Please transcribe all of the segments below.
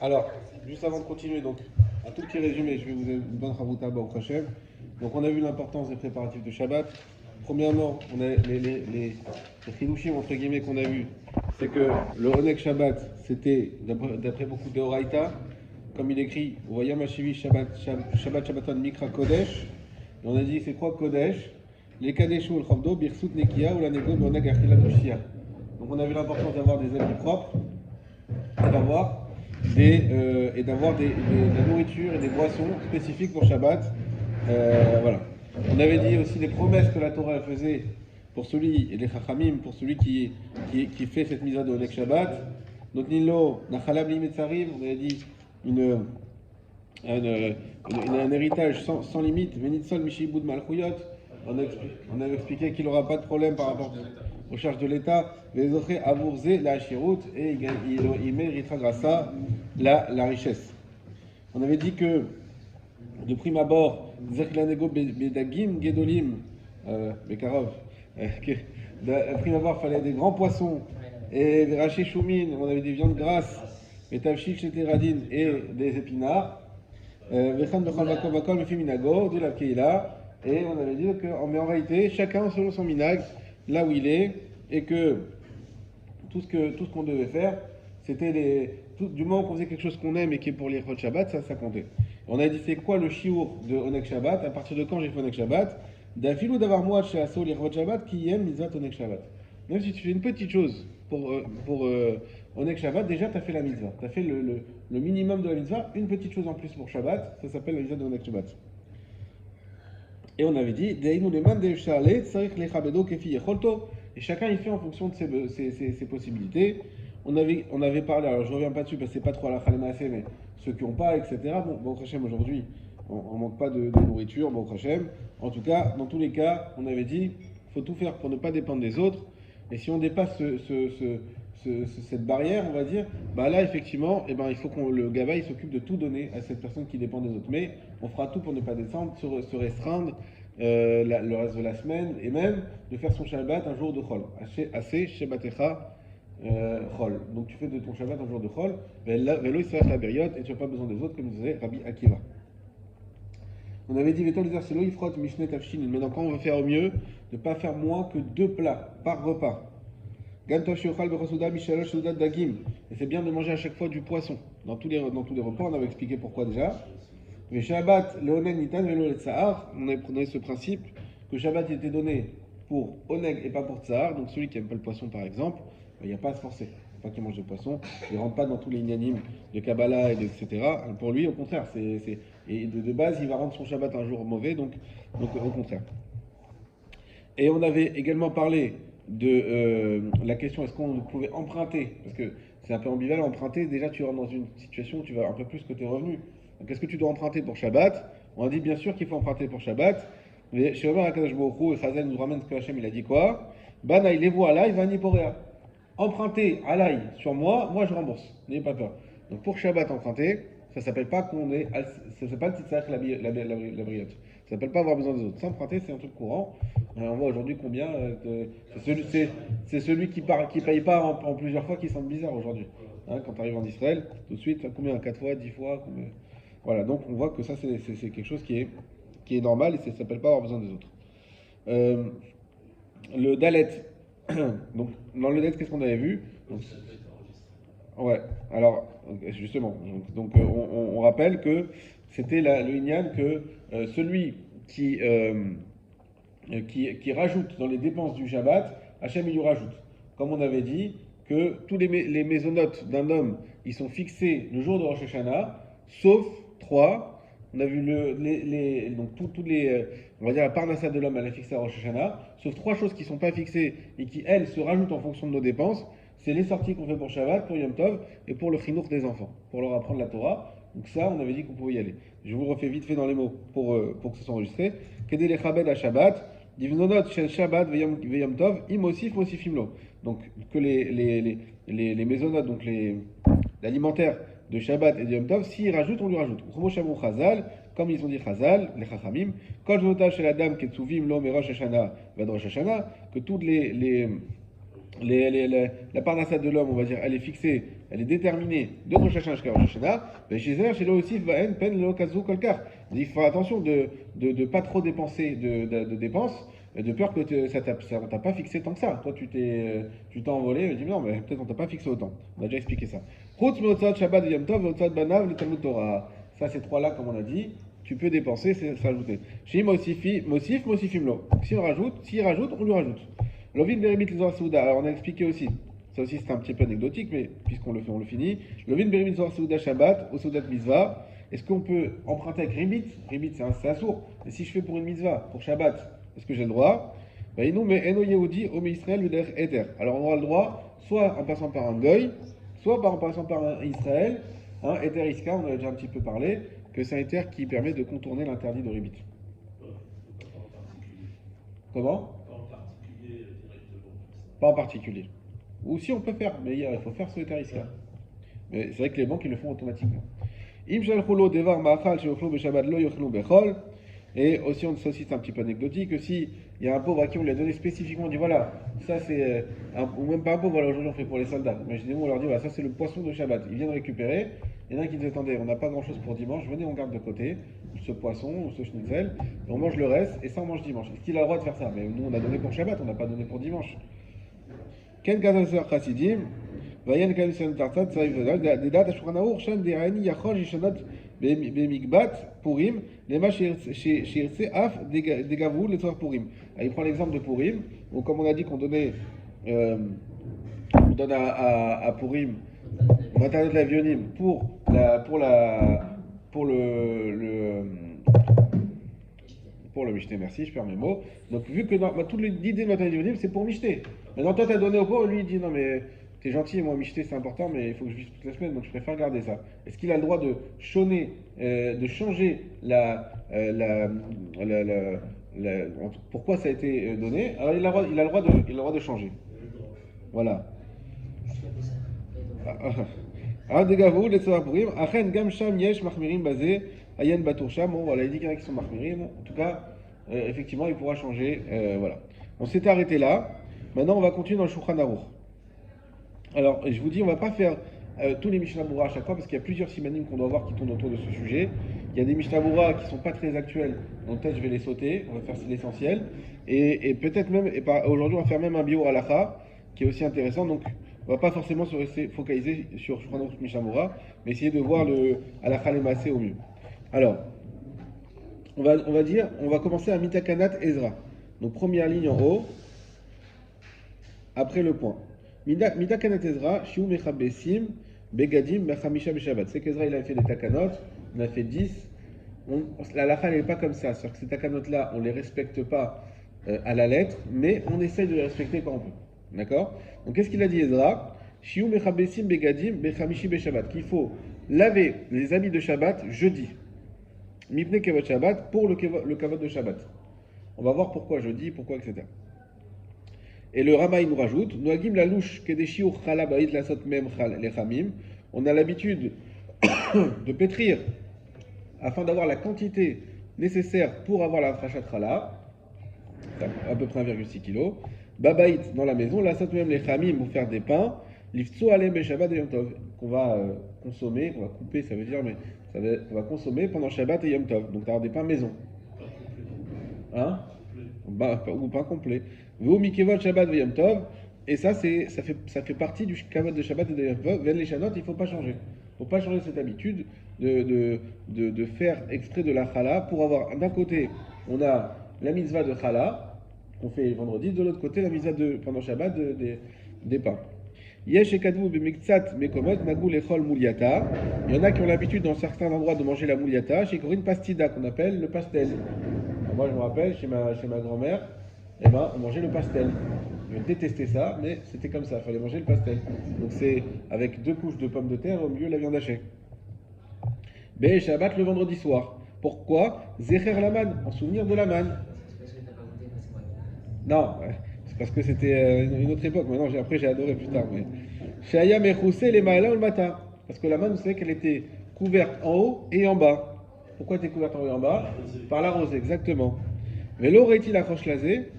Alors, juste avant de continuer, donc, un tout petit résumé, je vais vous donner un au Hachem. Donc, on a vu l'importance des préparatifs de Shabbat. Premièrement, on a les chilouchim, entre guillemets, qu'on a vus, c'est que le Oneg Shabbat, c'était, d'après beaucoup de Horaïta, comme il écrit, Vayam Hashivi Shabbat Shabbaton Mikra Kodesh, et on a dit, c'est quoi Kodesh? Les Kadeshu el Chavdo, Birsut Nekia, ou la Nego, Oneg Achila Doshia. Donc, on a vu l'importance d'avoir des habits propres, et d'avoir de la nourriture et des boissons spécifiques pour Shabbat. Voilà. On avait dit aussi les promesses que la Torah faisait pour celui, et les Chachamim, pour celui qui fait cette mise à dos avec Shabbat. Notnilo, Nachalab Limetzarim, on avait dit un héritage sans limite. Venitzol Mishibud Malchuyot. On avait expliqué qu'il n'aura pas de problème par rapport aux charges de l'État. Vezoché Avourze la Hashirut, et il méritera grâce à la richesse. On avait dit que de prime abord, Zerklanego Bedagim Gedolim Bekarov, de prime abord, il fallait des grands poissons et des rachés choumin, on avait des viandes grasses, et tavchik chétéradine et des épinards. Vechan Bechal Vakol Vakol Mefiminago, de la Keila. Et on avait dit mais en réalité, chacun selon son minag, là où il est, et que tout ce qu'on devait faire, c'était du moment qu'on faisait quelque chose qu'on aime et qui est pour les Chod Shabbat, ça comptait. On a dit c'est quoi le shiur de Oneg Shabbat, à partir de quand j'ai fait Oneg Shabbat, d'afilou d'avoir moi chez Asso les Chod Shabbat qui aime Mitzvah Oneg Shabbat. Même si tu fais une petite chose pour Oneg Shabbat, déjà tu as fait la mitzvah, tu as fait le minimum de la mitzvah, une petite chose en plus pour Shabbat, ça s'appelle la mitzvah de Oneg Shabbat. Et on avait dit, et chacun il fait en fonction de ses possibilités. On avait parlé, alors je ne reviens pas dessus parce que c'est pas trop à la Khalemassé, mais ceux qui n'ont pas, etc. Bon, Hachem aujourd'hui, on manque pas de nourriture, bon Hachem. En tout cas, dans tous les cas, on avait dit, il faut tout faire pour ne pas dépendre des autres. Et si on dépasse cette barrière, on va dire, bah là effectivement, il faut que le Gaba il s'occupe de tout donner à cette personne qui dépend des autres. Mais on fera tout pour ne pas descendre, se restreindre le reste de la semaine, et même de faire son Shabbat un jour de Chol. Assez Shabbatecha Chol. Donc tu fais de ton Shabbat un jour de Chol, Velo Israël la période, et tu n'as pas besoin des autres, comme disait Rabbi Akiva. On avait dit, il frotte Mishne Tafshin, mais quand on veut faire au mieux, de ne pas faire moins que 2 plats par repas. Et c'est bien de manger à chaque fois du poisson. Dans tous les repas, on avait expliqué pourquoi déjà. Mais Shabbat, Leonen Nitan, Velo le Tsahar, on avait pris ce principe que Shabbat était donné pour Oneg et pas pour Tsahar. Donc celui qui n'aime pas le poisson par exemple, il n'y a pas à se forcer. Il ne faut pas qu'il mange de poisson. Il ne rentre pas dans tous les inanimes de Kabbalah, etc. Pour lui, au contraire, et de base, il va rendre son Shabbat un jour mauvais, donc au contraire. Et on avait également parlé de la question est-ce qu'on pouvait emprunter, parce que c'est un peu ambivalent, emprunter, déjà tu rentres dans une situation où tu vas un peu plus que tes revenus. Donc est-ce que tu dois emprunter pour Shabbat? On a dit bien sûr qu'il faut emprunter pour Shabbat, mais chez Omer Akadosh Baruch Hu, et Chazal nous ramène ce que Hachem il a dit quoi? Banaï les voix alaï vani poréa. Emprunter alaï sur moi je rembourse, n'ayez pas peur. Donc pour Shabbat emprunter, ça s'appelle pas ça s'appelle pas le titzach la briotte. Ça s'appelle pas avoir besoin des autres. S'emprunter, c'est un truc courant. On voit aujourd'hui combien. C'est celui qui paye pas en plusieurs fois qui semble bizarre aujourd'hui. Hein, quand tu arrives en Israël, tout de suite, combien? 4 fois, 10 fois combien. Voilà, donc on voit que ça, c'est quelque chose qui est normal et ça s'appelle pas avoir besoin des autres. Le Dalet. Donc, dans le Dalet, qu'est-ce qu'on avait vu? Ouais, alors, justement, donc on rappelle que c'était le Inyan que celui qui rajoute dans les dépenses du Shabbat, Hachem il lui rajoute. Comme on avait dit, que tous les mésonotes d'un homme, ils sont fixés le jour de Rosh Hashanah, sauf 3. On a vu donc tous les, on va dire la parnassa de l'homme, elle est fixée à Rosh Hashanah, sauf 3 choses qui ne sont pas fixées et qui, elles, se rajoutent en fonction de nos dépenses. C'est les sorties qu'on fait pour Shabbat, pour Yom Tov, et pour le chinour des enfants, pour leur apprendre la Torah. Donc ça, on avait dit qu'on pouvait y aller. Je vous le refais vite fait dans les mots pour que ce soit enregistré. Kedé le chabed à Shabbat, divnonot shel Shabbat veyom Tov, imosif mosifimlo. Donc que les mésonotes, donc l'alimentaire de Shabbat et de Yom Tov, s'ils rajoutent, on lui rajoute. Chomo shamou chazal, comme ils ont dit chazal, les chachamim, kol jotav shel adam ketsuvim lo merosh Hashanah vad Rosh Hashanah, que toutes les la parnassade de l'homme, on va dire, elle est fixée, elle est déterminée de Rosh Hashanah jusqu'à Rosh Hashanah, mais chez elle, chez aussi, pen lo kazu kolkar. Il faut attention de ne pas trop dépenser de dépenses, de peur que on t'a pas fixé tant que ça. Toi, tu t'es envolé, tu dis non, mais peut-être on t'a pas fixé autant. On a déjà expliqué ça. Chutz meotzot Shabbat Yom Tov, meotzot banav le Talmud Torah. Ça, ces trois-là, comme on a dit, tu peux dépenser, c'est s'ajouter. Chez Mosifim lo. S'il rajoute, on lui rajoute. Lovin Berimit Lizor Souda, alors on a expliqué aussi, ça aussi c'est un petit peu anecdotique, mais puisqu'on le fait, on le finit. Lovin Berimit Lizor Souda Shabbat, au Soudat Mitzvah, est-ce qu'on peut emprunter avec Rimit? Rimit c'est un sourd, mais si je fais pour une Mitzvah, pour Shabbat, est-ce que j'ai le droit? Ben, nous, mais Eno Yehudi, Ome Israël, Uder Eter. Alors on aura le droit, soit en passant par un Goy, soit en passant par un Israël, un Eter Iska, on en a déjà un petit peu parlé, que c'est un Eter qui permet de contourner l'interdit de Rimit. Comment? Pas en particulier. Ou si on peut faire, mais il faut faire ce Eteriska. Mais c'est vrai que les banques ils le font automatiquement. Et aussi, ça aussi c'est un petit peu anecdotique, si il y a un pauvre à qui on lui a donné spécifiquement, on dit voilà, ça c'est, ou même pas un pauvre, voilà, aujourd'hui on fait pour les soldats. Imaginez-vous, on leur dit voilà, ça c'est le poisson de Shabbat. Ils viennent récupérer, il y en a qui disent attendez, on n'a pas grand chose pour dimanche, venez on garde de côté ce poisson ou ce schnitzel, et on mange le reste, et ça on mange dimanche. Est-ce qu'il a le droit de faire ça? Mais nous on a donné pour Shabbat, on n'a pas donné pour dimanche. Ken Gadol Chasidim, Vayen Kalisen Tartat, Dedat Ashurana Ur, Shem Derani Yachol Yishanot Bemikbat Purim, Lema Shirtse Af Degavou le soir Purim. Il prend l'exemple de Purim, où comme on a dit qu'on donnait, on donne à Purim, Matanet la Vionim pour le Michté, merci, je perds mes mots. Donc, vu que toute l'idée de Matanet Vionim, c'est pour Michté. Maintenant, toi, tu as donné au pauvre, lui, il dit non, mais t'es gentil, moi, Michté, c'est important, mais il faut que je vive toute la semaine, donc je préfère garder ça. Est-ce qu'il a le droit de de changer pourquoi ça a été donné? Alors, il a le droit de changer. Voilà. Bon, voilà, il dit qu'il y en a qui sont mahmirim. En tout cas, effectivement, il pourra changer. Voilà. On s'est arrêté là. Maintenant, on va continuer dans le Shulchan Aruch. Alors, je vous dis, on ne va pas faire tous les Mishnah Berurah à chaque fois parce qu'il y a plusieurs simanim qu'on doit voir qui tournent autour de ce sujet. Il y a des Mishnah Berurah qui ne sont pas très actuels, donc peut-être je vais les sauter. On va faire l'essentiel. Et peut-être même, aujourd'hui, on va faire même un bio halakha qui est aussi intéressant. Donc, on ne va pas forcément se rester focalisé sur Shulchan Aruch Mishnah Berurah, mais essayer de voir le halakha lemassé au mieux. Alors, on va commencer à Mitakanat Ezra. Donc, première ligne en haut, après le point. Mitakanat Ezra, Shiu Mechabesim, Begadim, Mechamisha Beshabbat. C'est qu'Ezra il a fait des takanot, on a fait 10. La lacha n'est pas comme ça, c'est-à-dire que ces takanot-là, on ne les respecte pas à la lettre, mais on essaye de les respecter quand on peut. D'accord? Donc, qu'est-ce qu'il a dit Ezra? Shiu Mechabesim, Begadim, Mechamishi Beshabbat. Qu'il faut laver les habits de Shabbat jeudi. Mipne Kavod Shabbat pour le Kavod de Shabbat. On va voir pourquoi jeudi, pourquoi, etc. Et le Rama il nous rajoute Noagim la louche kedeshiur chala ba'it lasot mem lechamim. On a l'habitude de pétrir afin d'avoir la quantité nécessaire pour avoir la frachat chala, à peu près 1,6 kg. Babaït dans la maison, lasot mem lechamim pour faire des pains. Liftso alem beshabbat et yom tov qu'on va consommer, qu'on va couper, ça veut dire, mais qu'on va consommer pendant Shabbat et Yom Tov. Donc, tu as des pains maison. Hein? Ou pain complet. V'o mikevot Shabbat et Yom Tov. Et ça fait partie du kavod de Shabbat et de Yom Tov. Ven les chanot, il ne faut pas changer. Il ne faut pas changer cette habitude de faire exprès de la chala pour avoir, d'un côté, on a la mitzvah de chala, qu'on fait vendredi, de l'autre côté, la mitzvah pendant Shabbat des pains. Il y en a qui ont l'habitude dans certains endroits de manger la mouliata, chez Corinne pastida qu'on appelle le pastel. Alors moi je me rappelle chez ma grand-mère, on mangeait le pastel. Je détestais ça, mais c'était comme ça, il fallait manger le pastel. Donc c'est avec 2 couches de pommes de terre au milieu de la viande hachée. B. Shabbat le vendredi soir. Pourquoi? Zecher laman, en souvenir de la manne. Non, c'est parce que c'était une autre époque. Maintenant, après, j'ai adoré plus tard. Shaya mechoussé les maëla ou le matin. Parce que la manne, vous savez qu'elle était couverte en haut et en bas. Pourquoi elle était couverte en haut et en bas? Par la rosée, exactement. Vélo réti la croche lasée.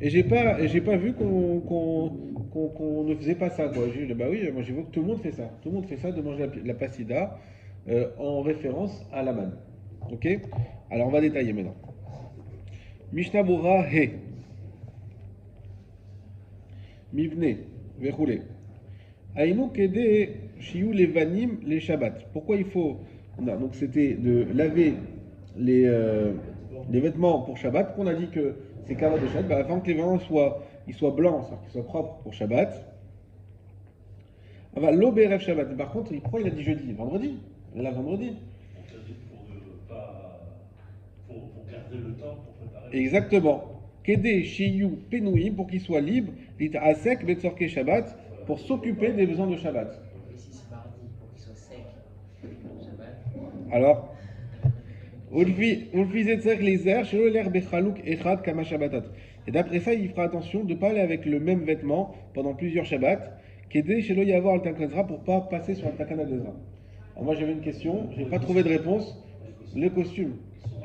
j'ai pas vu qu'on ne faisait pas ça, quoi. J'ai dit, bah oui, moi j'ai vu que tout le monde fait ça. Tout le monde fait ça de manger la pastida en référence à la manne. Ok? Alors on va détailler maintenant. Mishnah Bora He. Mivne. Vechoule. Aïnou Kede Shiyu Levanim les Shabbat. Pourquoi il faut. Non, donc c'était de laver les vêtements pour Shabbat. Qu'on a dit que c'est kavod de Shabbat. Bah, avant que les vêtements soient blancs, qu'ils soient propres pour Shabbat. Ah bah, l'Oberev Shabbat. Par contre, pourquoi il a dit jeudi? Vendredi. Là, vendredi. Pour garder le temps pour préparer. Exactement. Kede Shiyu Penouim pour qu'il soit libre. Lit Asek Betsorke Shabbat pour s'occuper des besoins de Shabbat. Et si c'est mardi, pour qu'il soit sec, Shabbat. Alors, Ulfi Zetzek les airs, Shelo l'air Bechalouk Echad Kama Shabbatat. Et d'après ça, il fera attention de ne pas aller avec le même vêtement pendant plusieurs Shabbats. Kede Shelo Yavoir Al-Takan pour ne pas passer sur Al-Takana d'Ezra. Alors, moi j'avais une question, je n'ai pas trouvé de réponse. Les costumes.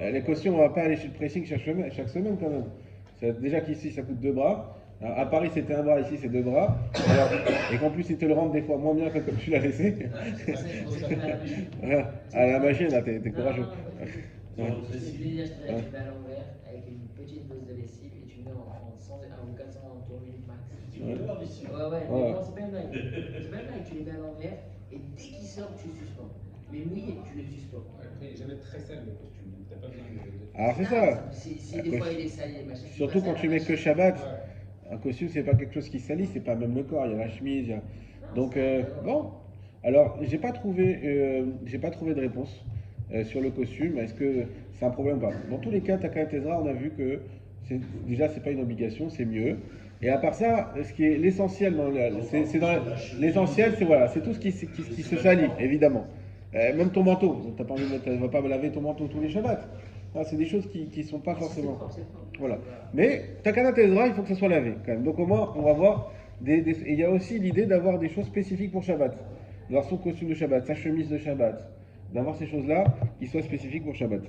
Les costumes, on ne va pas aller chez le pressing chaque semaine quand même. Déjà qu'ici ça coûte 2 bras. Alors, à Paris c'était un bras, ici c'est 2 bras. Alors, et qu'en plus ils te le rendent des fois moins bien que comme tu l'as laissé. À la machine, là, t'es courageux. C'est déjà, je te mets à l'envers avec une petite dose de lessive et tu mets en 100 ou 400 tours minutes max. Tu veux le voir ici? Ouais, mais non, c'est pas une blague. C'est pas une blague, tu les mets à l'envers et dès qu'ils sortent, tu suspends. Mais mouillé, tu les suspends. Après, il n'est jamais très sale le costume, donc t'as pas besoin de. Alors c'est ça. Si des fois il est sali, machin. Surtout quand tu mets que Shabbat. Un costume, c'est pas quelque chose qui salit, c'est pas même le corps, il y a la chemise. Il y a... Donc, bon. Alors, j'ai pas trouvé de réponse sur le costume. Est-ce que c'est un problème ou pas? Dans tous les cas, Takana Tezra, on a vu que déjà, c'est pas une obligation, c'est mieux. Et à part ça, ce qui est l'essentiel, l'essentiel, c'est voilà, c'est tout ce qui se salit, évidemment. Même ton manteau, t'as pas envie de mettre, tu vas pas laver ton manteau tous les Shabbats. Ah, c'est des choses qui sont pas forcément. Voilà. Mais Takana Tezra, il faut que ça soit lavé quand même. Donc au moins, on va voir. Et il y a aussi l'idée d'avoir des choses spécifiques pour Shabbat. D'avoir son costume de Shabbat, sa chemise de Shabbat. D'avoir ces choses-là qui soient spécifiques pour Shabbat.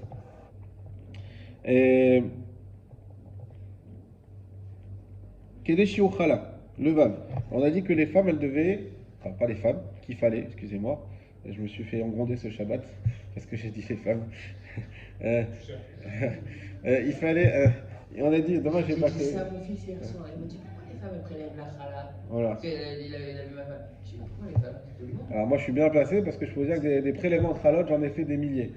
Kedeshi Ochala, le Vav. On a dit que les femmes, elles devaient. Enfin, pas les femmes, qu'il fallait, excusez-moi. Je me suis fait engronder ce Shabbat parce que j'ai dit les femmes. Il fallait. On a dit, dommage, j'ai pas fait. J'ai dit ça à mon fils hier soir. Il me dit pourquoi les femmes prélèvent la chala. Voilà. Parce qu'il avait vu ma femme. Je dis pourquoi les femmes? Alors moi je suis bien placé parce que je peux vous dire que des prélèvements de chalot, j'en ai fait des milliers.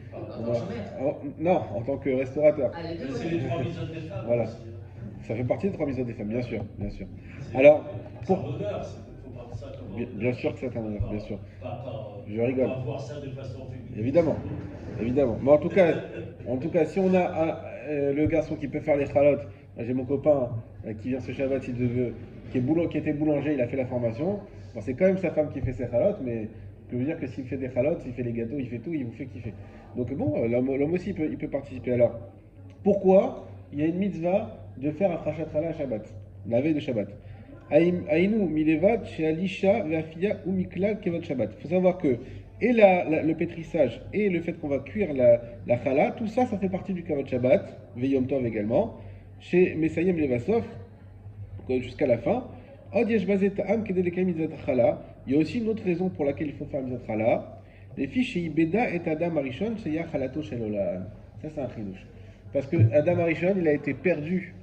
Non, en tant que restaurateur. C'est les 3 mises des femmes. Voilà. Aussi, hein. Ça fait partie des 3 mises des femmes, bien sûr, bien sûr. Alors, c'est un honneur, faut prendre ça comme bien sûr que c'est un honneur, bien sûr. Je rigole. Pas voir ça de façon féminine. Évidemment, évidemment. Mais en tout cas, si on a le garçon qui peut faire les chalotes, j'ai mon copain qui vient ce Shabbat, qui était boulanger, il a fait la formation. Bon, c'est quand même sa femme qui fait ses chalotes, mais je peux vous dire que s'il fait des chalotes, il fait les gâteaux, il fait tout, il vous fait kiffer. Donc bon, l'homme aussi il peut participer. Alors, pourquoi il y a une mitzvah de faire un frachat chala à Shabbat, la veille de Shabbat? Aïnou milevat chez Alisha ve'afia ou mikla kevat Shabbat. Il faut savoir que et le pétrissage et le fait qu'on va cuire la chala, tout ça, ça fait partie du kavat Shabbat, ve'yom tov également, chez Mesayem Levasov, jusqu'à la fin. Il y a aussi une autre raison pour laquelle il faut faire mitzvah chala. Les filles chez Ibeda et Adam Arishon, c'est Yachalato Shelolam. Ça, c'est un chidouche. Parce que Adam Arishon, il a été perdu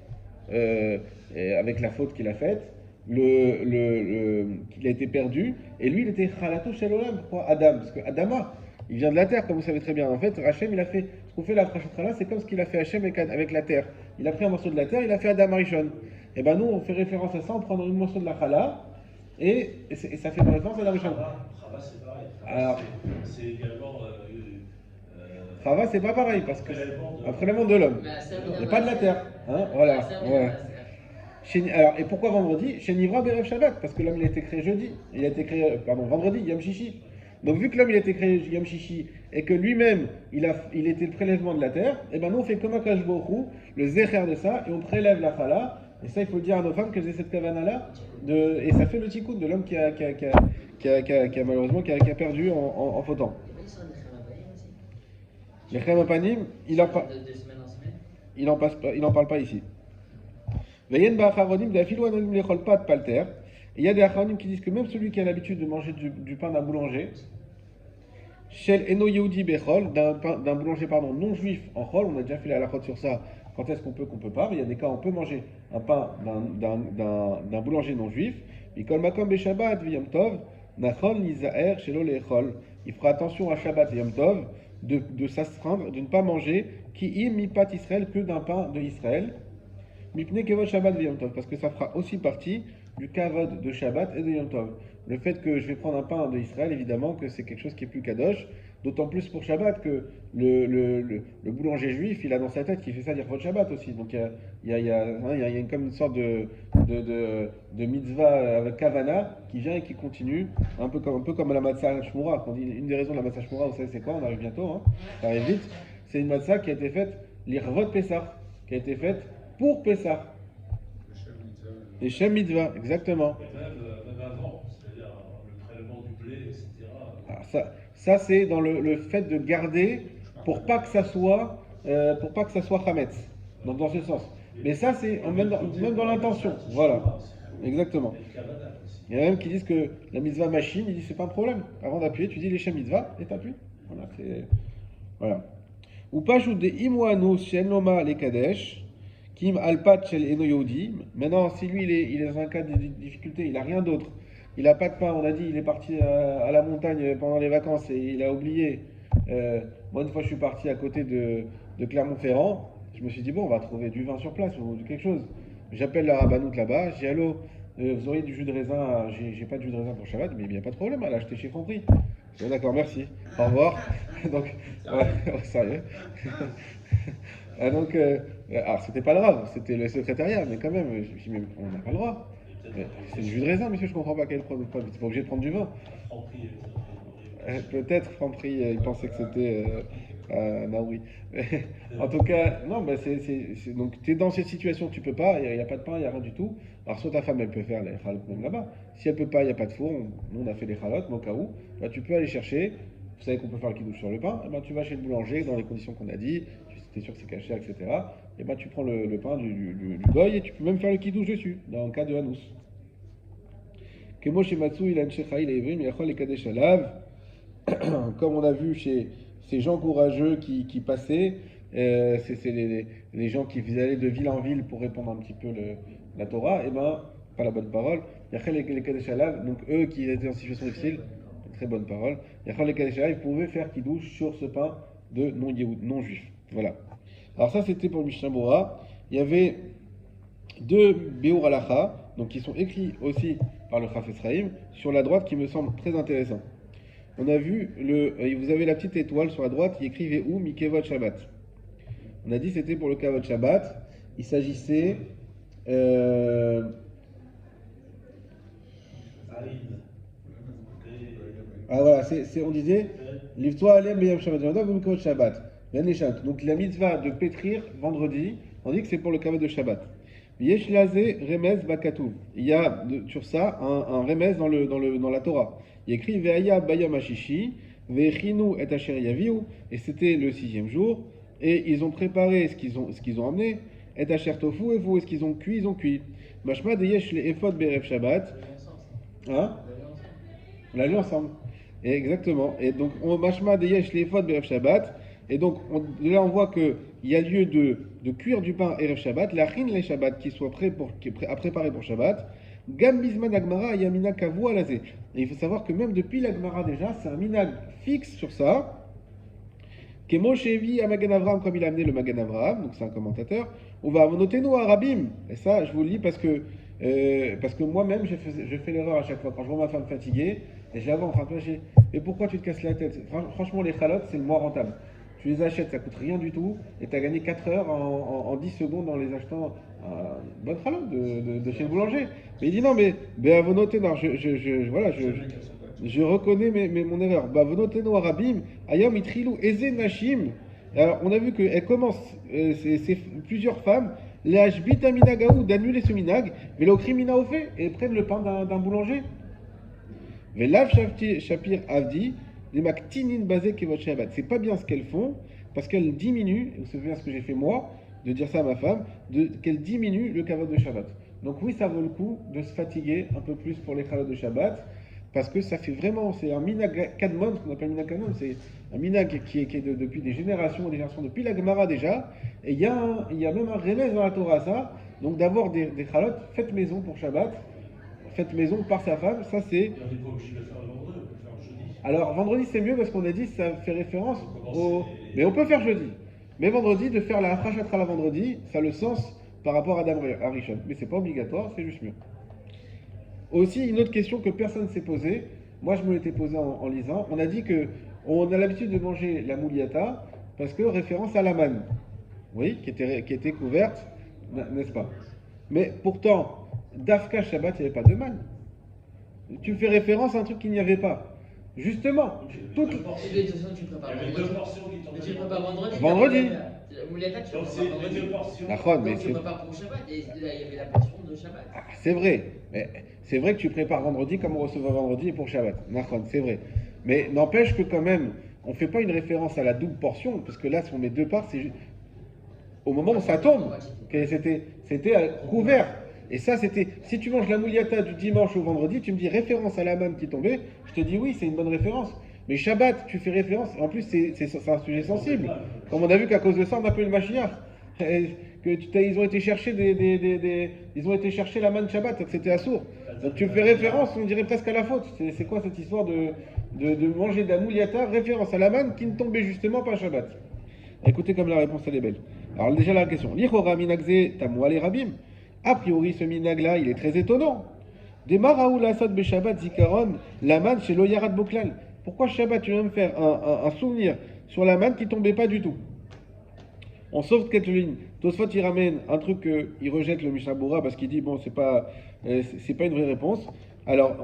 avec la faute qu'il a faite. Qu'il a été perdu. Et lui, il était Chalato Shelolam. Pourquoi Adam? Parce que Adama, il vient de la terre, comme vous savez très bien. En fait, Hachem, il a fait ce qu'on fait la Frachat Chala, c'est comme ce qu'il a fait Hachem avec la terre. Il a pris un morceau de la terre, il a fait Adam Arishon. Et ben nous, on fait référence à ça en prenant une morceau de la Chala. Et ça fait référence à Adam Arishon. Chava, c'est pareil. Alors, c'est également. Chava, c'est pas pareil, parce que un prélèvement de l'homme. Il n'y a pas de la terre. Hein, voilà. Ouais. Alors, et pourquoi vendredi? Chez Nivra Berev Shabbat, parce que l'homme il a été créé jeudi, il a été créé, vendredi, Yom Shishi. Donc vu que l'homme il a été créé Yom Shishi et que lui-même il était le prélèvement de la terre, et ben nous on fait comme un Kadosh Baruch Hu, le zécher de ça, et on prélève la chala. Et ça il faut le dire à nos femmes qu'elles aient cette kavana là, et ça fait le tikkun de l'homme qui a malheureusement qui a perdu en fautant. Les Chem Apanim, il en parle pas ici. Veyen ba'acharonim d'afilo anonim lechol pat palter. Et il y a des acharonim qui disent que même celui qui a l'habitude de manger du pain d'un boulanger, Shel Eno Yehudi Bechol, d'un boulanger pardon, non juif en Chol, on a déjà fait la halachot sur ça, quand est-ce qu'on peut pas, mais il y a des cas où on peut manger un pain d'un boulanger non juif, Mikol Makom Beshabbat V'Yom Tov, Nachon Lizaer Shelo Lechol. Il fera attention à Shabbat et Yom Tov de s'astreindre, de ne pas manger qui im mipat Israël que d'un pain de Israël, Mipne Kevod Shabbat V'Yom Tov, parce que ça fera aussi partie du kavod de Shabbat et de Yom Tov. Le fait que je vais prendre un pain de Israël, évidemment que c'est quelque chose qui est plus kadosh, d'autant plus pour Shabbat que le boulanger juif, il a dans sa tête qu'il fait ça dire votre Shabbat aussi. Donc il y a comme une sorte de mitzvah avec kavana qui vient et qui continue, un peu comme la matzah shmura. Une des raisons de la matzah shmura, vous savez c'est quoi? On arrive bientôt, hein, ça arrive vite. C'est une matzah qui a été faite, l'irvot Pessah, qui a été faite pour Pessah. Les Shem Mitzvah, exactement. Même avant, c'est-à-dire le prélèvement du blé, etc. Alors ça c'est dans le fait de garder pour pas que ça soit Hametz, donc dans ce sens. Mais ça c'est même dans l'intention, voilà, exactement. Il y en a même qui disent que la mitzvah machine, ils disent c'est pas un problème. Avant d'appuyer, tu dis les Shem Mitzvah et t'appuies. Voilà. Ou pas joue des imouanous shen loma les kadesh. Kim alpat shel eno yehudi. Maintenant, si lui il est dans un cas de difficulté, il a rien d'autre, il a pas de pain, on a dit, il est parti à la montagne pendant les vacances et il a oublié. Moi, une fois, je suis parti à côté de Clermont-Ferrand. Je me suis dit bon, on va trouver du vin sur place ou quelque chose. J'appelle la rabbanoute là-bas. J'ai allô, vous auriez du jus de raisin? J'ai pas de jus de raisin pour Shabbat, mais il n'y a pas de problème, à l'acheter chez Franprix. D'accord, merci. Au revoir. Donc, sérieux. Donc, alors c'était pas grave, c'était le secrétariat, mais quand même, je me suis dit, mais on n'a pas le droit. C'est du jus de raisin, monsieur, je comprends pas quel problème. C'est pas obligé de prendre du vin. Peut-être Franprix, il pensait que c'était Naouri. En tout cas, non, bah donc tu es dans cette situation, tu peux pas, il n'y a pas de pain, il n'y a rien du tout. Alors, soit ta femme, elle peut faire les chalotes même là-bas. Si elle peut pas, il n'y a pas de four, nous on a fait les chalotes, mais au cas où, bah, tu peux aller chercher. Vous savez qu'on peut faire le kidouche sur le pain, et ben tu vas chez le boulanger dans les conditions qu'on a dit, tu es sûr que c'est caché, etc. Et ben tu prends le pain du goy et tu peux même faire le kidouche dessus, dans le cas de Hanous. Kemo Shematsu, il a Nchechaï, il Yachol et Kadesh Alav. Comme on a vu chez ces gens courageux qui passaient, c'est les gens qui allaient de ville en ville pour répondre un petit peu la Torah, et ben, pas la bonne parole, Yachol et Kadesh Alav, donc eux qui étaient en situation difficile, très bonne parole. Ils pouvaient faire kidouche sur ce pain de non-juif. Voilà. Alors ça c'était pour Mishnah Bora. Il y avait deux Beur Halacha, donc qui sont écrits aussi par le Chafetz Chaim, sur la droite qui me semble très intéressant. On a vu, vous avez la petite étoile sur la droite, il écrit Ve'u Mikevot Shabbat. On a dit c'était pour le Kavod Shabbat. Il s'agissait... Ah voilà, on disait Livtoi Alem Beyam Shabbat V'Mikvot Shabbat. Donc la mitzvah de pétrir vendredi, on dit que c'est pour le kavod de Shabbat. Yesh Lazé Remez Bakatouv. Il y a sur ça un remez dans la Torah. Il y a écrit Ve'aya Bayam Hashishi Ve'echinu et Asher Yaviu, et c'était le 6e jour, et ils ont préparé ce qu'ils ont emmené, et Asher Tofu et vous, et ce qu'ils ont cuit, ils ont cuit. Mashma de Yesh le Ephod Berev Shabbat. Hein? On l'a lu ensemble. Et exactement. Et donc, mashma de yesh l'ephod berev Shabbat. Et donc, de là, on voit qu'il y a lieu de cuire du pain erev Shabbat, la chin le Shabbat, qui soit prêt à préparer pour Shabbat. Gam bizman agmara yamina kavu alazé. Et il faut savoir que même depuis l'agmara déjà, c'est un minag fixe sur ça. Kemo shevi à Magen Avraham, comme il a amené le Magen Avraham, donc c'est un commentateur. On va noter nous à Rabim. Et ça, je vous le lis parce que moi-même, je fais l'erreur à chaque fois. Quand je vois ma femme fatiguée, et je la vois en train de plager. Et pourquoi tu te casses la tête? Franchement, les chalotes, c'est le moins rentable. Tu les achètes, ça coûte rien du tout, et tu as gagné 4 heures en 10 secondes en les achetant bonne chalote de chez le boulanger. Mais il dit non, mais Beavonotenor, je reconnais mon erreur. Beavonotenor Arabim, Ayam Itrilou Eze Nashim. Alors, on a vu qu'elle commence, c'est plusieurs femmes, les Hashbita Minagaou, d'annuler ce minag, mais l'Okrimina au fait, et prennent le pain d'un boulanger. Velav Shapir Avdi, les Maktinin basé Kevot Shabbat. C'est pas bien ce qu'elles font, parce qu'elles diminuent, vous savez bien ce que j'ai fait moi, de dire ça à ma femme, qu'elle diminue le kavod de Shabbat. Donc oui, ça vaut le coup de se fatiguer un peu plus pour les kavod de Shabbat, parce que ça fait vraiment, c'est un minag kadmon, ce qu'on appelle minag kadmon, c'est un minag qui est depuis des générations, depuis la Gemara déjà, et il y a même un remède dans la Torah à ça, donc d'avoir des chalot faites maison pour Shabbat, faites maison par sa femme, ça c'est... On n'est pas obligé de le faire le vendredi, on peut le faire le jeudi. Alors vendredi c'est mieux parce qu'on a dit ça fait référence au... Mais on peut faire jeudi. Mais vendredi, de faire la Hachatra la vendredi, ça a le sens par rapport à Adam Arishon. Mais c'est pas obligatoire, c'est juste mieux. Aussi, une autre question que personne ne s'est posée, moi je me l'étais posée en lisant, on a dit que on a l'habitude de manger la mouliata parce que référence à la manne, oui, qui était couverte, n'est-ce pas? Mais pourtant, Dafka Shabbat, il n'y avait pas de manne. Tu fais référence à un truc qu'il n'y avait pas. Justement, toute... Et de toute façon, tu prépares Il y avait vendredi. deux portions qui Mais tu tombaient. prépares vendredi. Vendredi. Mouletta, tu Donc prépares c'est les vendredi. deux portions. D'accord, mais Donc tu c'est... prépares pour Shabbat. Et là, il y avait la portion de Shabbat. Ah, c'est vrai. Mais c'est vrai que tu prépares vendredi comme on recevra vendredi pour Shabbat. D'accord, c'est vrai. Mais n'empêche que quand même, on ne fait pas une référence à la double portion, parce que là, si on met deux parts, c'est juste... Au moment où ça tombe, que c'était couvert. Et ça, c'était... Si tu manges la mouliata du dimanche au vendredi, tu me dis référence à la manne qui tombait, je te dis oui, c'est une bonne référence. Mais Shabbat, tu fais référence, en plus, c'est un sujet sensible. Comme on a vu qu'à cause de ça, on appelle le Mashiach. Ils ont été chercher ils ont été chercher la manne Shabbat, c'était assourd. Donc tu fais référence, on dirait presque à la faute. C'est quoi cette histoire de manger de la mouliata, référence à la manne qui ne tombait justement pas Shabbat? Écoutez comme la réponse elle est belle. Alors déjà la question. Lichora minagze tamouale rabim. A priori ce minag là, il est très étonnant. Demaraou lasad be Shabbat zikaron la manne chez l'oyarat boklal. Pourquoi Shabbat tu vas me faire un souvenir sur la manne qui tombait pas du tout? On sauve quelques lignes. Tosfot il ramène un truc qu'il rejette le Mishabura parce qu'il dit bon c'est pas une vraie réponse. Alors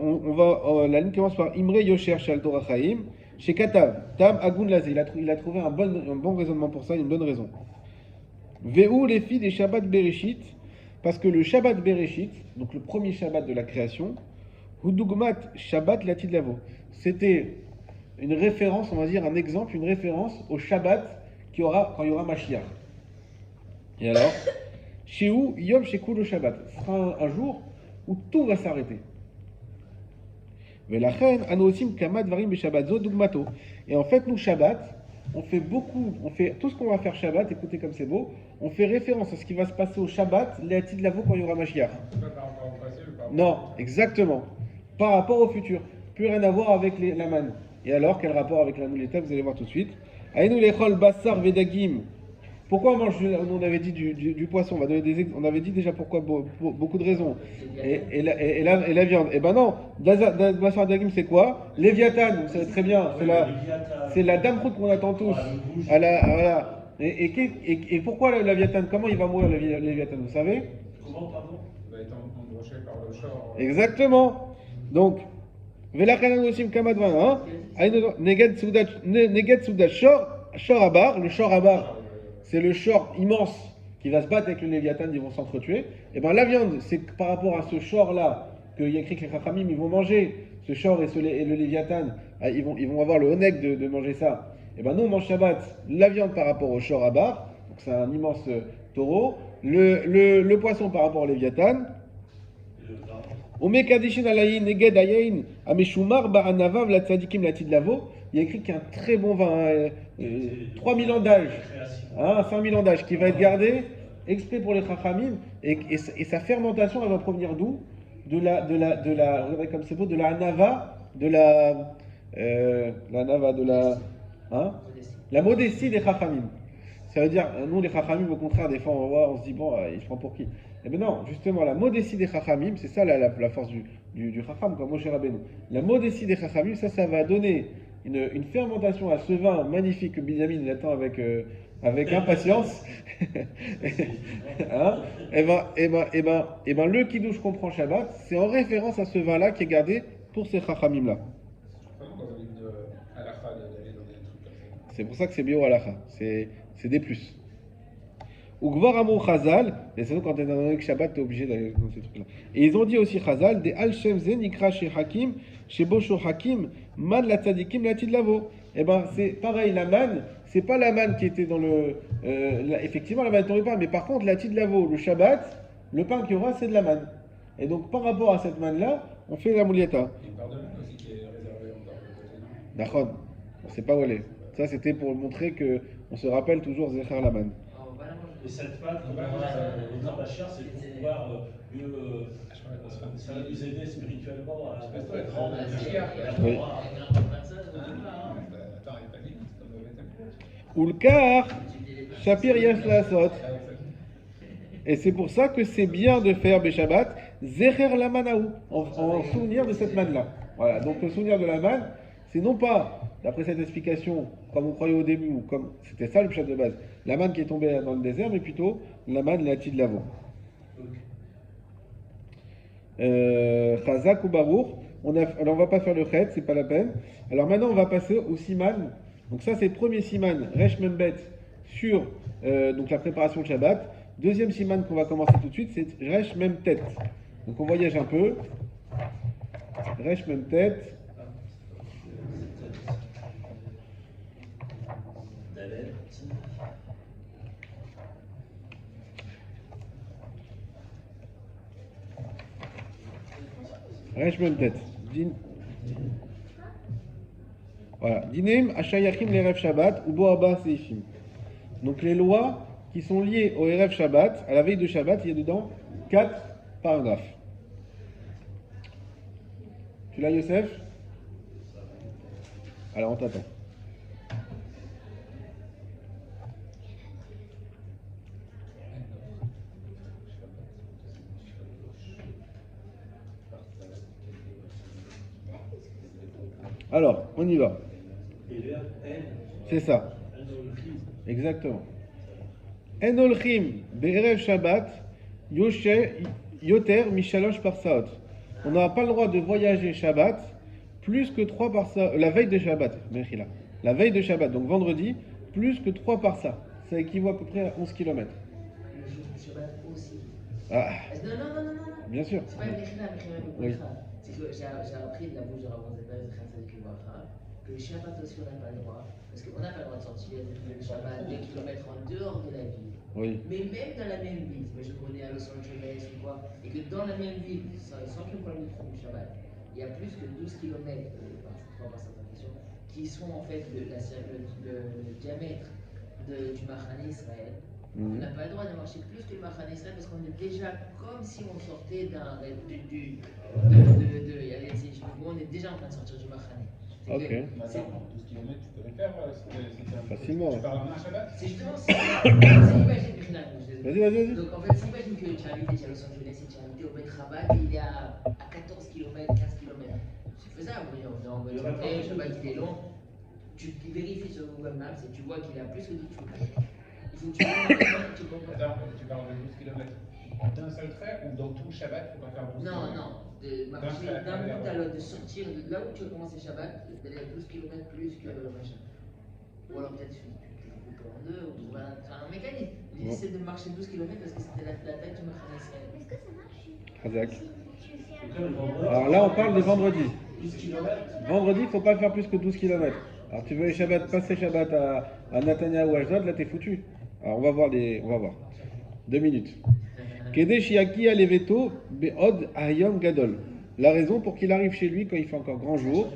la ligne commence par Imre Yosher Shal Torah Chaim chez Katav Tam Agun Lazé. Il a trouvé un bon raisonnement pour ça, une bonne raison. Ve'u les filles des Shabbat Bereshit, parce que le Shabbat Bereshit, donc le premier Shabbat de la création, Hudugmat Shabbat Latid Lavo, c'était une référence, on va dire un exemple, une référence au Shabbat qu'il y aura quand il y aura Mashiach. Et alors, chez où Yom Shekul le Shabbat, ce sera un jour où tout va s'arrêter. Et en fait, nous, Shabbat, on fait tout ce qu'on va faire Shabbat, écoutez comme c'est beau, on fait référence à ce qui va se passer au Shabbat, Léati de Lavo quand il y aura Mashiach. Pas par rapport au passé ou par rapport Non, exactement. Par rapport au futur. Plus rien à voir avec la manne. Et alors, quel rapport avec la mouletta, vous allez voir tout de suite. Aïnou lechol bassar vedagim. Pourquoi on mange on avait dit du poisson, on va donner on avait dit déjà pourquoi, beaucoup de raisons. Et la viande. Et ben non, bassar vedagim c'est quoi? Léviathan, vous savez très bien, c'est la dame route qu'on attend tous. Voilà. Et pourquoi le Léviathan? Comment il va mourir le Léviathan, vous savez? Comment, pardon? Il va être embroché par le short. Exactement. Donc, Neget Soudat Shor Abar, le Shor Abar, c'est le Shor immense qui va se battre avec le Léviathan, ils vont s'entretuer. Et bien la viande, c'est par rapport à ce Shor là qu'il y a écrit que les Chachamim ils vont manger, ce Shor et le Léviathan, ils vont avoir le Honeg de manger ça. Et bien nous on mange Shabbat la viande par rapport au Shor Abar, donc c'est un immense taureau, le poisson par rapport au Léviathan. Il y a écrit qu'il y a un très bon vin, 3000 ans d'âge, 5000 ans d'âge, qui va être gardé exprès pour les Chachamim, et sa fermentation elle va provenir d'où? De la regardez comme c'est beau, de la Hanava, la modestie des Chachamim. Ça veut dire, nous les Chachamim, au contraire, des fois on se dit, bon, il se prend pour qui? Eh bien non, justement, la modestie des Chachamim, c'est ça la force du Chacham, comme Moshe Rabbeinu. La modestie des Chachamim, ça va donner une fermentation à ce vin magnifique que Binyamin l'attend avec impatience. Hein? Et ben, le Kiddush qu'on prend Shabbat, c'est en référence à ce vin-là qui est gardé pour ces Chachamim-là. Dans un livre de Halakha d'aller dans des trucs comme ça. C'est pour ça que c'est bio Halakha, c'est des plus. Ou Gvar Amou Chazal, et c'est donc quand tu es dans un Shabbat, tu es obligé d'aller dans ces trucs-là. Et ils ont dit aussi Chazal, des Al Shem Zen, Ikra chez Hakim, chez Bosho Hakim, Man la Tzadikim, la Tidlavo. Eh ben, c'est pareil, la manne, c'est pas la manne qui était dans le. Effectivement, la manne ne tombait pas, mais par contre, la de lavo, le Shabbat, le pain qu'il y aura, c'est de la manne. Et donc, par rapport à cette manne-là, on fait la moulietta. Il y a une part de manne aussi qui est réservée en dehors de côté, non? D'accord. On sait pas où elle est. Ça, c'était pour montrer que on se rappelle toujours Zechar la manne. Alors, voilà, moi, Et cette pâte, comme les arbres à chair, c'est pour pouvoir mieux. Ça va nous aider spirituellement à être en Oui. Attends, il est pas dit, c'est comme le métal. Ulkar, Shapir Yaslasot. Et c'est pour ça que c'est bien de faire Beshabbat Zecher la manaou, en souvenir de cette manne-là. Voilà, donc le souvenir de la manne, c'est non pas, d'après cette explication, comme on croyait au début, ou comme c'était ça le pshat de base, la manne qui est tombée dans le désert, mais plutôt la manne, la de lavo. Chazak ou Baruch, alors on va pas faire le chet, c'est pas la peine. Alors maintenant on va passer au siman. Donc ça c'est le premier siman, Resh Membet, sur donc la préparation de Shabbat. Deuxième siman qu'on va commencer tout de suite, c'est Resh Memtet. Donc on voyage un peu. Resh Memtet. Resh Memtet. Voilà. Dinem Ashayachim l'Erev Shabbat ou Boaba Seifim. Donc les lois qui sont liées au Erev Shabbat, à la veille de Shabbat, il y a dedans 4 paragraphes. Tu l'as, Youssef? Alors on t'attend. Alors, on y va. C'est ça. Exactement. En olchim be'erev Shabbat yoter mishalosh parsaot. On n'a pas le droit de voyager Shabbat plus que 3 parsa. La veille de Shabbat, Mechila. La veille de Shabbat, donc vendredi, plus que 3 parsa. Ça équivaut à peu près à 11 km. le jour de Shabbat aussi. Ah, Non. bien sûr. C'est pas une Mechila, Oui. C'est que j'ai appris de la bouche de Rabban Zebel, que le Shabbat aussi on n'a pas le droit. Parce qu'on n'a pas le droit de sortir le Shabbat 2 km en dehors de la ville. Oui. Mais même dans la même ville, moi je connais à Los Angeles ou quoi, et que dans la même ville, sans qu'il y ait pas le métro du Shabbat, il y a plus que 12 km, par certaines questions, qui sont en fait le diamètre du Machane Israël. On n'a pas le droit de marcher plus que le Machane Israël parce qu'on est déjà comme si on sortait on est déjà en train de sortir du Machane. Ok. Attends, 12 km, tu peux les faire Facilement. Tu parles en un Shabbat? C'est justement ça. Imagine, Vas-y. donc en fait, imagine que tu as habité à Los Angeles et tu as habité au Bet Rabat et il est à 14 km, 15 km. C'est faisable, oui, on est en mode le Shabbat il est long. Tu vérifies sur Google Maps et tu vois qu'il est à plus que 12 km. Il faut que tu comprends. Attends, tu parles de 12 km d'un seul trait ou dans tout le Shabbat, il ne faut pas faire 12 km? Non, de marcher d'un bout à l'autre, de sortir de là où tu as commencé Shabbat, d'aller à 12 km plus que le machin. Ou alors peut-être tu coupes en deux, ou tu trouves un mécanisme. L'idée c'est de marcher 12 km parce que c'était la taille du Machane Israël. Est-ce que ça marche? Razak. Et comme le vendredi, Alors là, on parle des vendredis. 12 km. Vendredi, il ne faut pas faire plus que 12 km. Alors tu veux passer Shabbat à Netanya ou à Ashdod, là t'es foutu. Alors on va voir. 2 minutes. Kedesh Yaki Aleveto Be'od Ayom Gadol. La raison pour qu'il arrive chez lui quand il fait encore grand jour.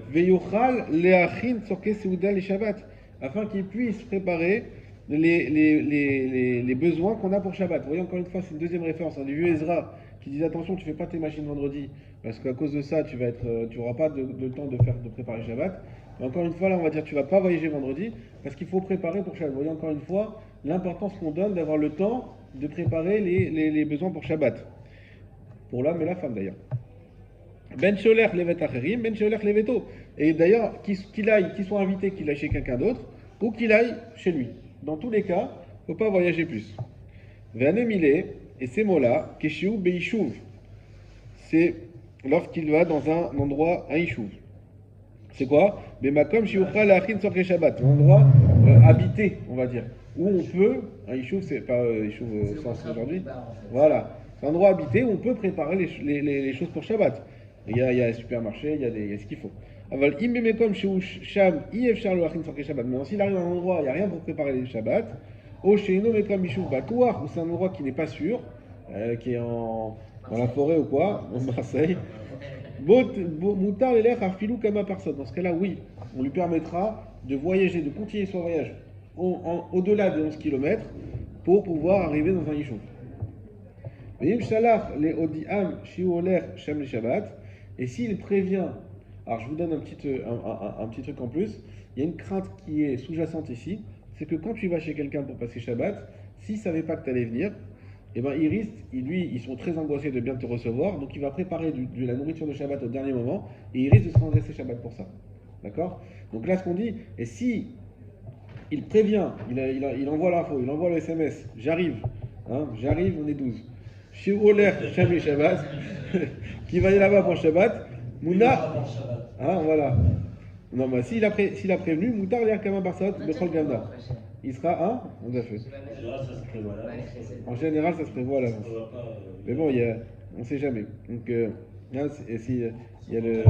Veyuchal Leachin Tzorke Seuda le Shabbat. Afin qu'il puisse préparer les besoins qu'on a pour Shabbat. Vous voyez, encore une fois, c'est une deuxième référence. Un vieux Ezra qui dit attention, tu ne fais pas tes machines vendredi, parce qu'à cause de ça, tu n'auras pas de temps de préparer Shabbat. Mais encore une fois, là, on va dire tu ne vas pas voyager vendredi, parce qu'il faut préparer pour Shabbat. Vous voyez, encore une fois, l'importance qu'on donne d'avoir le temps de préparer les besoins pour Shabbat. Pour l'homme et la femme d'ailleurs. Ben Sholer Levet Acherim, Ben Sholer Leveto. Et d'ailleurs, qu'il soit invité, qu'il aille chez quelqu'un d'autre, ou qu'il aille chez lui. Dans tous les cas, il ne faut pas voyager plus. Ve'anemile, et ces mots-là, Keshiou Beishuv, c'est lorsqu'il va dans un endroit, un Ishuv. C'est quoi? Bemakom Shiucha Lachin Sorke Shabbat, un endroit habité, on va dire. Où on peut, un Ishuv, c'est pas Ishuv au sens aujourd'hui. Voilà. C'est un endroit habité où on peut préparer les choses pour Shabbat. Il y a un supermarché, il y a ce qu'il faut. Aval Imemekom Sheu Sham Yefshar lo Achin Sorke Shabbat. Mais s'il arrive à un endroit, il n'y a rien pour préparer les Shabbat. O Sheino Mekom Mishuv Batoar, où c'est un endroit qui n'est pas sûr, qui est dans la forêt ou quoi, en Marseille. Moutar Lelech Afilou Kama Parson. Dans ce cas-là, oui, on lui permettra de voyager, de continuer son voyage au-delà des 11 km pour pouvoir arriver dans un Yishuv. Et s'il prévient, alors je vous donne un petit truc en plus, il y a une crainte qui est sous-jacente ici, c'est que quand tu vas chez quelqu'un pour passer Shabbat, s'il ne savait pas que tu allais venir, eh ben, ils sont très angoissés de bien te recevoir, donc il va préparer de la nourriture de Shabbat au dernier moment, et il risque de se transgresser Shabbat pour ça. D'accord? Donc là, ce qu'on dit, et si il prévient, il envoie l'info, il envoie le SMS, j'arrive, on est 12. Chez Oler, Shabbat, Shabbat, qui va aller là-bas pour Shabbat, Mouna, voilà. Non, mais s'il a prévenu, Moutar l'air Kama Barsat, Bechol Gamda. Il sera on a fait. En général, ça se prévoit à l'avance. Mais bon, on ne sait jamais. Donc, il y a le.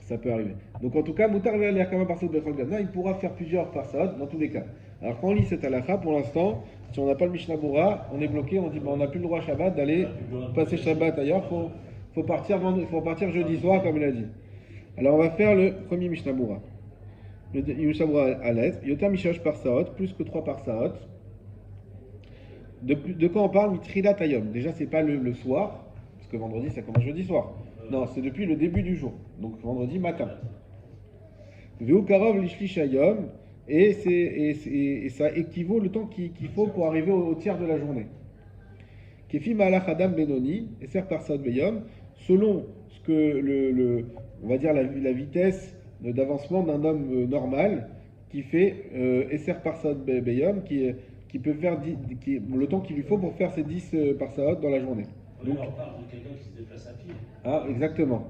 Ça peut arriver. Donc, en tout cas, Moutar l'air Kama Barsat, Bechol Gamda, il pourra faire plusieurs Barsat dans tous les cas. Alors, quand on lit cette halakha, pour l'instant, si on n'a pas le Mishnah Bura, on est bloqué, on dit on n'a plus le droit Shabbat d'aller passer Shabbat ailleurs, faut partir jeudi soir, comme il a dit. Alors on va faire le premier Mishnah Bura. Le Mishnah Bura à l'aise. Yota Mishash par Saot, plus que 3 par Saot. De quoi on parle? Mitrilat Ayom. Déjà, c'est pas le soir, parce que vendredi ça commence jeudi soir. Non, c'est depuis le début du jour, donc vendredi matin. Veu Karov Lishlish Ayom. Et ça équivaut le temps qu'il faut pour arriver au tiers de la journée. Kefi Malach Adam Benoni, et Ser Parsad Beyom, selon ce que on va dire la vitesse d'avancement d'un homme normal, qui fait Esser Parsad Beyom, qui peut faire le temps qu'il lui faut pour faire ses 10 Parsad dans la journée. Donc, on parle de quelqu'un qui se déplace à pied. Ah, exactement.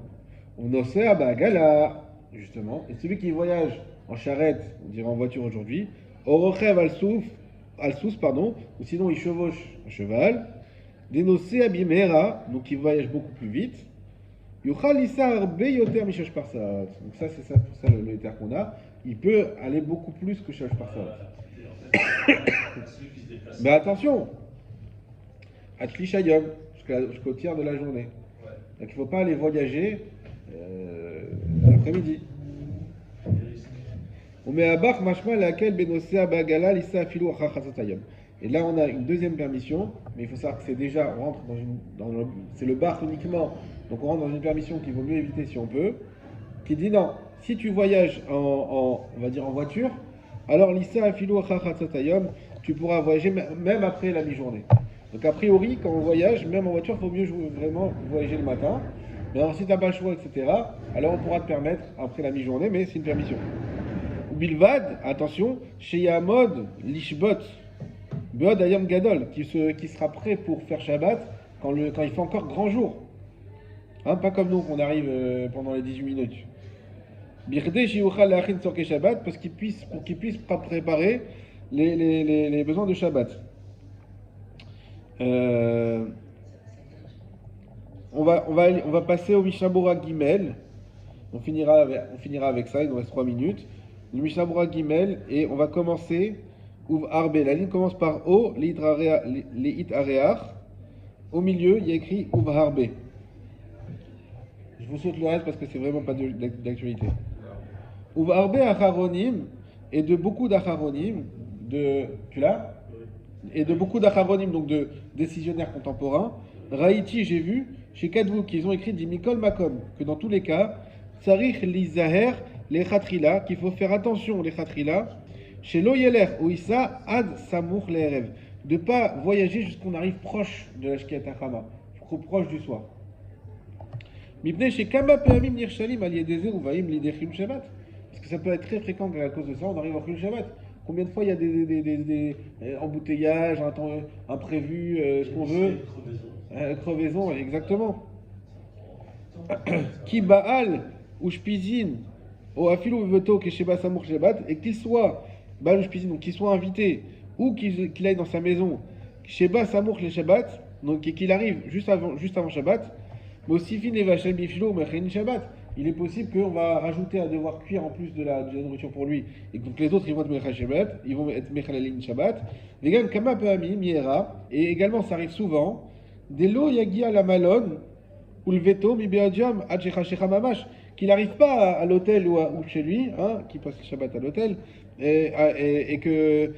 On osait à Bagala, justement, et celui qui voyage en charrette, on dirait en voiture aujourd'hui, Orochev al-Sous, ou sinon il chevauche un cheval, Dénocé abimera, donc il voyage beaucoup plus vite, Yuchal Issar Beyoter Mishash Parsat. Donc ça, c'est ça le terme qu'on a, il peut aller beaucoup plus que Shash Parsat. Mais attention, Atlishayom, jusqu'au tiers de la journée. Donc il ne faut pas aller voyager l'après-midi. Et là on a une deuxième permission, mais il faut savoir que c'est déjà, on rentre c'est le bar uniquement, donc on rentre dans une permission qu'il vaut mieux éviter si on peut, qui dit non, si tu voyages on va dire en voiture, alors l'issa afilu achachatzatayom, tu pourras voyager même après la mi-journée. Donc a priori, quand on voyage, même en voiture, il faut mieux vraiment voyager le matin. Mais alors si tu n'as pas le choix, etc., alors on pourra te permettre après la mi-journée, mais c'est une permission. Bilvad, attention, chez Yamod, Lishbot, Beod Ayam Gadol, qui sera prêt pour faire Shabbat quand il fait encore grand jour. Pas comme nous, qu'on arrive pendant les 18 minutes. Birde Shiuchal Lachin Sorke Shabbat, pour qu'il puisse préparer les besoins de Shabbat. On va passer au Mishnah Bura Gimel. On finira avec ça, il nous reste 3 minutes. Le Mishnah Bura Gimel, et on va commencer Uv Arbe. La ligne commence par O, Leit Areach. Au milieu, il y a écrit Uv Arbe. Je vous saute le reste parce que c'est vraiment pas d'actualité. Uv Arbe Acharonim, et de beaucoup d'Acharonim, tu l'as? Et de beaucoup d'Acharonim, donc de décisionnaires contemporains. Raïti, j'ai vu, chez Kadvou, qu'ils ont écrit Mikol Makom, que dans tous les cas, Sarich Lizaher, les Khatrila, qu'il faut faire attention, les Khatrila, chez Loyeler, Oissa, Ad Samour, les rêves, de ne pas voyager jusqu'on arrive proche de la Shkiat Achama, proche du soir. Mipne, chez Kama Peamim Nirshalim, Aliédezer, ou Vaim, Lidechim Shabbat, parce que ça peut être très fréquent qu'à cause de ça, on arrive au Khil Shabbat. Combien de fois il y a des embouteillages, un temps imprévu, ce qu'on veut. Crevaison, exactement. Ki Baal ou Shpizin, ou Afilou Veto, Kesheba Samour Shabbat, et qu'il soit Baal ou Shpizin, donc qu'il soit invité, ou qu'il aille dans sa maison, Sheba Samour le Shabbat, donc qu'il arrive juste avant Shabbat, mais aussi fin Evachel Bifilo, Mechin Shabbat, il est possible qu'on va rajouter à devoir cuire en plus de la nourriture pour lui. Et donc les autres, ils vont être Mechal Shabbat, ils vont être Mechalalin Shabbat. Vegan Kama Pahami, Miera. Et également, ça arrive souvent, Delo Yagia la Malone, ou le veto, Mibeadiam, Adjechashecha Mamash, qu'il n'arrive pas à l'hôtel ou chez lui, hein, qui passe le Shabbat à l'hôtel, et que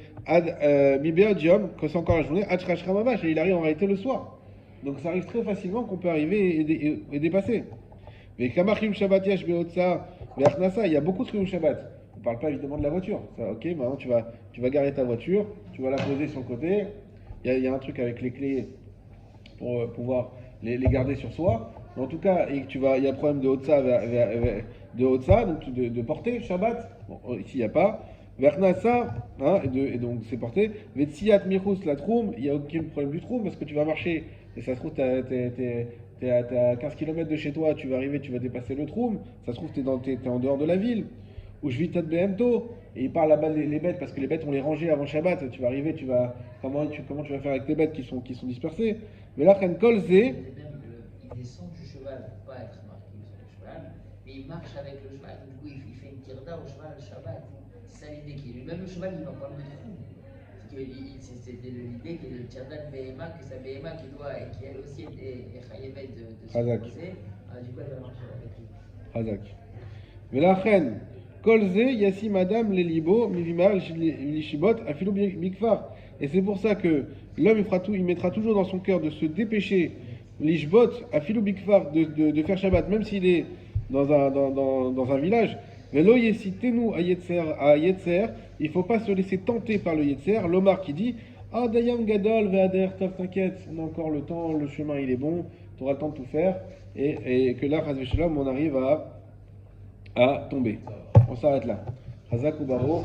Mibeadiam, que c'est encore la journée, Adjechashecha Mamash, et il arrive en réalité le soir. Donc ça arrive très facilement qu'on peut arriver et dépasser. Mais Kamachim Shabbat Yash Beotsa, Ve'achnasa, il y a beaucoup de Chiyuv Shabbat. On ne parle pas évidemment de la voiture. Ça, ok, maintenant tu vas garer ta voiture, tu vas la poser sur le côté. Il y a un truc avec les clés pour pouvoir les garder sur soi. Mais en tout cas, il y a un problème de Otsa, donc de portée, Shabbat. Bon, ici il n'y a pas. Vernasa, hein, et donc c'est porté. Vetsiat Michus la Troum, il n'y a aucun problème du Troum parce que tu vas marcher et ça se trouve, t'es à 15 km de chez toi, tu vas arriver, tu vas dépasser le Troum. Ça se trouve, t'es en dehors de la ville. Ou je vis Tad Behemto, et il parle là-bas les bêtes parce que les bêtes on les rangeait avant Shabbat. Tu vas arriver, comment tu vas faire avec tes bêtes qui sont dispersées. Mais là, Kolze. Il descend du cheval pour pas être marqué sur le cheval, mais il marche avec le cheval. Du coup, il fait une tirda au cheval le Shabbat. C'est ça l'idée qui est. Même le cheval, il va pas le trou. C'était l'idée que le tirda de Behema, que sa Behema qui elle aussi est chayevet de se poser, du coup, elle va marcher avec lui. Hazak. Mais la reine, Kolze, Yassi Madame, les Libo, Mivimar, Lishibot, Afilou Mikfar. Et c'est pour ça que l'homme il mettra toujours dans son cœur de se dépêcher, Lishbot, Afilou Mikfar, de faire Shabbat, même s'il est dans un village. Velo Yessitenu à Yetzer, il ne faut pas se laisser tenter par le Yetzer. L'Omar qui dit Ah, Dayam Gadol, Veader, Tov, t'inquiète, on a encore le temps, le chemin il est bon, tu auras le temps de tout faire. Et que là, Chazvé Shalom, on arrive à tomber. On s'arrête là. Hazak ou Baro.